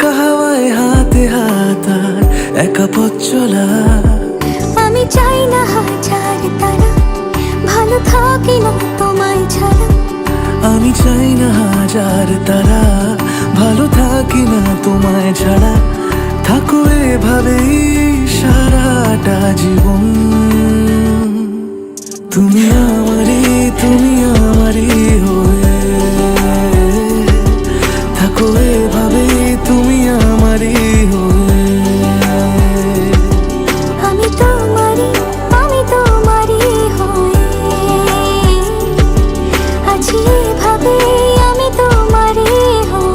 হাওয়ায় হাতে হাত আর একা পথ চলা। আমি চাই না হাজার তারা, ভালো থাকি না তোমায় ছাড়া। আমি চাই না হাজার তারা, ভালো থাকি না তোমায় ছাড়া। থাকো এভাবেই সারাটা জীবন। তুমি আমারই, তুমি আমারই হয়ে থাকো এভাবেই, তুমি আমারই হয়ে। আমি তোমারই, আমি তোমারই হয়ে আছি এভাবে, আমি তোমারই হয়ে।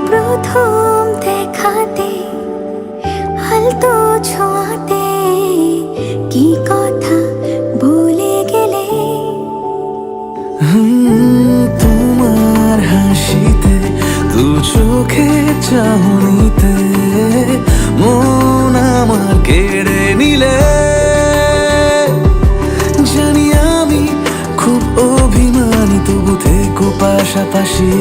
প্রথম দেখাতে হালতো ছোঁয়াতে কি কথা বলে গেলে। তোমার হাসিতে, দু চোখে চাহনিতে মন আমার কেড়ে নিলে। জানি আমি খুব অভিমানী, তবু থেকো পাশাপাশি।